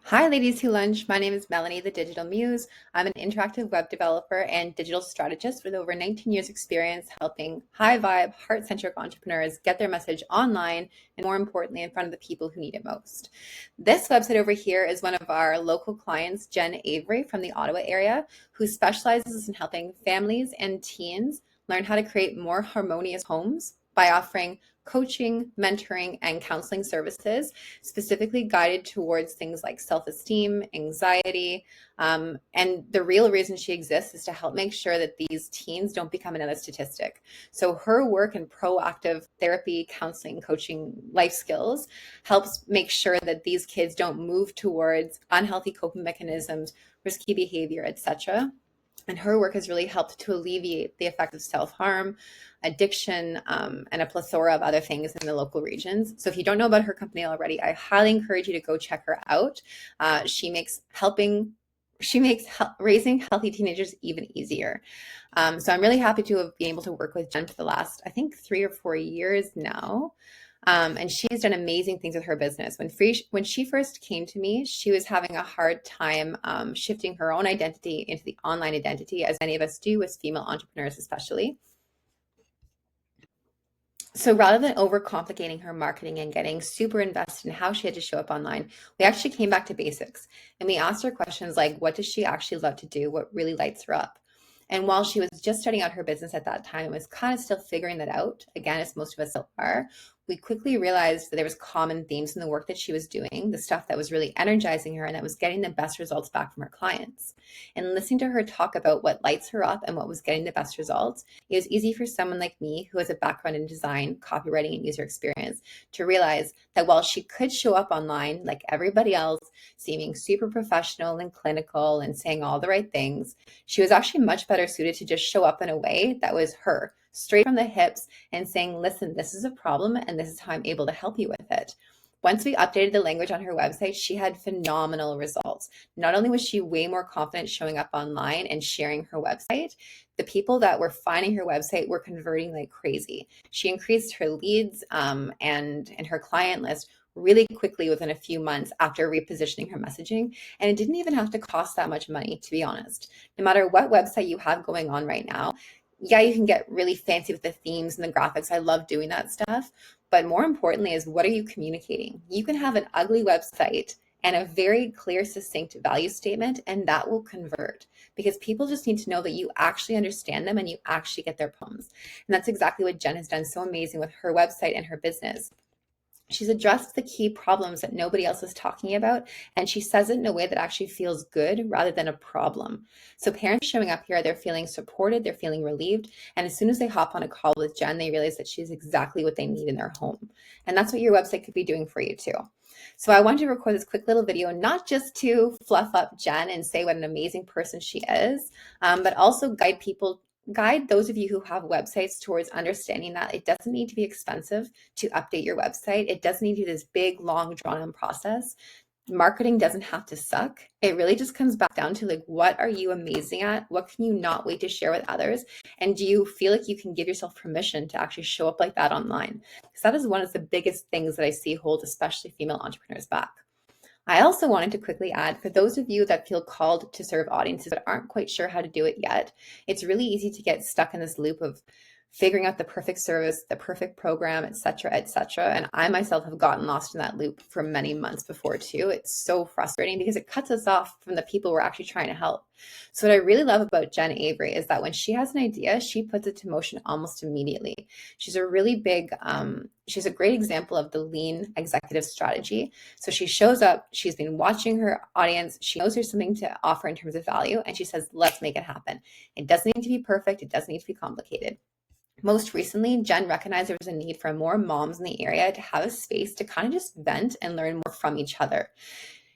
Hi, ladies who lunch. My name is Melanie, the Digital Muse. I'm an interactive web developer and digital strategist with over 19 years experience helping high vibe, heart-centric entrepreneurs get their message online and more importantly, in front of the people who need it most. This website over here is one of our local clients, Jen Avery from the Ottawa area, who specializes in helping families and teens learn how to create more harmonious homes by offering coaching, mentoring, and counseling services specifically guided towards things like self-esteem, anxiety, and the real reason she exists is to help make sure that these teens don't become another statistic. So her work in proactive therapy, counseling, coaching, life skills helps make sure that these kids don't move towards unhealthy coping mechanisms, risky behavior, etc. And her work has really helped to alleviate the effect of self-harm, addiction, and a plethora of other things in the local regions. So if you don't know about her company already, I highly encourage you to go check her out. She makes raising healthy teenagers even easier. So I'm really happy to have been able to work with Jen for the last, I think, 3 or 4 years now. And she's done amazing things with her business. When she first came to me, she was having a hard time shifting her own identity into the online identity, as many of us do as female entrepreneurs especially. So rather than overcomplicating her marketing and getting super invested in how she had to show up online, we actually came back to basics. And we asked her questions like, what does she actually love to do? What really lights her up? And while she was just starting out her business at that time and was kind of still figuring that out, again, as most of us still are, we quickly realized that there was common themes in the work that she was doing, the stuff that was really energizing her and that was getting the best results back from her clients. And listening to her talk about what lights her up and what was getting the best results, it was easy for someone like me who has a background in design, copywriting, and user experience to realize that while she could show up online like everybody else, seeming super professional and clinical and saying all the right things, she was actually much better suited to just show up in a way that was her, straight from the hips and saying, listen, this is a problem and this is how I'm able to help you with it. Once we updated the language on her website, she had phenomenal results. Not only was she way more confident showing up online and sharing her website, the people that were finding her website were converting like crazy. She increased her leads and her client list really quickly within a few months after repositioning her messaging. And it didn't even have to cost that much money, to be honest. No matter what website you have going on right now, yeah, you can get really fancy with the themes and the graphics. I love doing that stuff. But more importantly is, what are you communicating? You can have an ugly website and a very clear, succinct value statement, and that will convert because people just need to know that you actually understand them and you actually get their poems. And that's exactly what Jen has done so amazing with her website and her business. She's addressed the key problems that nobody else is talking about, and she says it in a way that actually feels good rather than a problem. So parents showing up here, they're feeling supported, they're feeling relieved, and as soon as they hop on a call with Jen, they realize that she's exactly what they need in their home. And that's what your website could be doing for you too. So I wanted to record this quick little video, not just to fluff up Jen and say what an amazing person she is, but also guide those of you who have websites towards understanding that it doesn't need to be expensive to update your website. It doesn't need to be this big, long, drawn-on process. Marketing doesn't have to suck. It really just comes back down to like, what are you amazing at? What can you not wait to share with others? And do you feel like you can give yourself permission to actually show up like that online? Because that is one of the biggest things that I see hold especially female entrepreneurs back. I also wanted to quickly add, for those of you that feel called to serve audiences but aren't quite sure how to do it yet, it's really easy to get stuck in this loop of figuring out the perfect service, the perfect program, et cetera, et cetera. And I myself have gotten lost in that loop for many months before too. It's so frustrating because it cuts us off from the people we're actually trying to help. So what I really love about Jen Avery is that when she has an idea, she puts it to motion almost immediately. She's a really big, she's a great example of the lean executive strategy. So she shows up, she's been watching her audience, she knows there's something to offer in terms of value, and she says, let's make it happen. It doesn't need to be perfect, it doesn't need to be complicated. Most recently, Jen recognized there was a need for more moms in the area to have a space to kind of just vent and learn more from each other.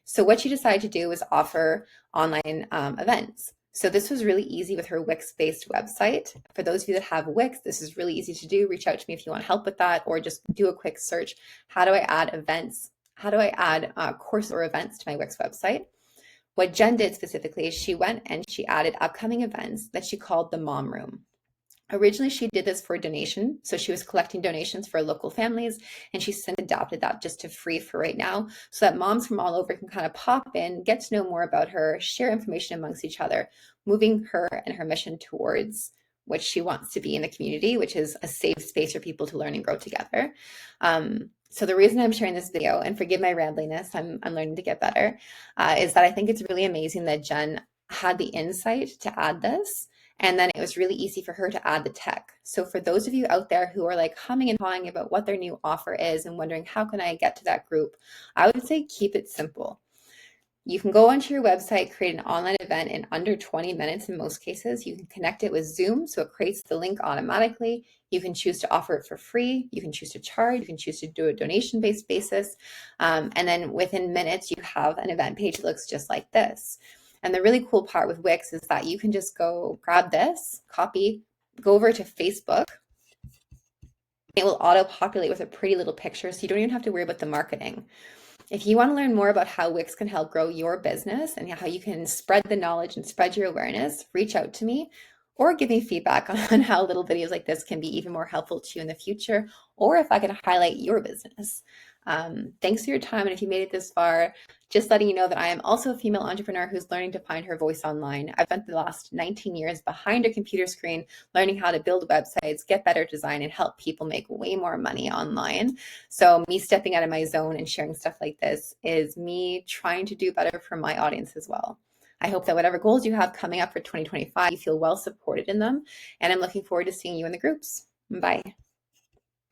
So what she decided to do was offer online events. So this was really easy with her Wix-based website. For those of you that have Wix, this is really easy to do. Reach out to me if you want help with that, or just do a quick search. How do I add events? How do I add courses or events to my Wix website? What Jen did specifically is she went and she added upcoming events that she called the Mom Room. Originally, she did this for a donation. So she was collecting donations for local families, and she's since adapted that just to free for right now so that moms from all over can kind of pop in, get to know more about her, share information amongst each other, moving her and her mission towards what she wants to be in the community, which is a safe space for people to learn and grow together. So the reason I'm sharing this video, and forgive my rambliness, I'm learning to get better, is that I think it's really amazing that Jen had the insight to add this. And then it was really easy for her to add the tech. So for those of you out there who are like humming and hawing about what their new offer is and wondering, how can I get to that group? I would say keep it simple. You can go onto your website, create an online event in under 20 minutes in most cases. You can connect it with Zoom, so it creates the link automatically. You can choose to offer it for free. You can choose to charge. You can choose to do a donation-based basis. And then within minutes, you have an event page that looks just like this. And the really cool part with Wix is that you can just go grab this, copy, go over to Facebook. It will auto-populate with a pretty little picture, so you don't even have to worry about the marketing. If you want to learn more about how Wix can help grow your business and how you can spread the knowledge and spread your awareness, reach out to me or give me feedback on how little videos like this can be even more helpful to you in the future, or if I can highlight your business. Thanks for your time. And if you made it this far, just letting you know that I am also a female entrepreneur who's learning to find her voice online. I've spent the last 19 years behind a computer screen, learning how to build websites, get better design, and help people make way more money online. So me stepping out of my zone and sharing stuff like this is me trying to do better for my audience as well. I hope that whatever goals you have coming up for 2025, you feel well supported in them. And I'm looking forward to seeing you in the groups. Bye.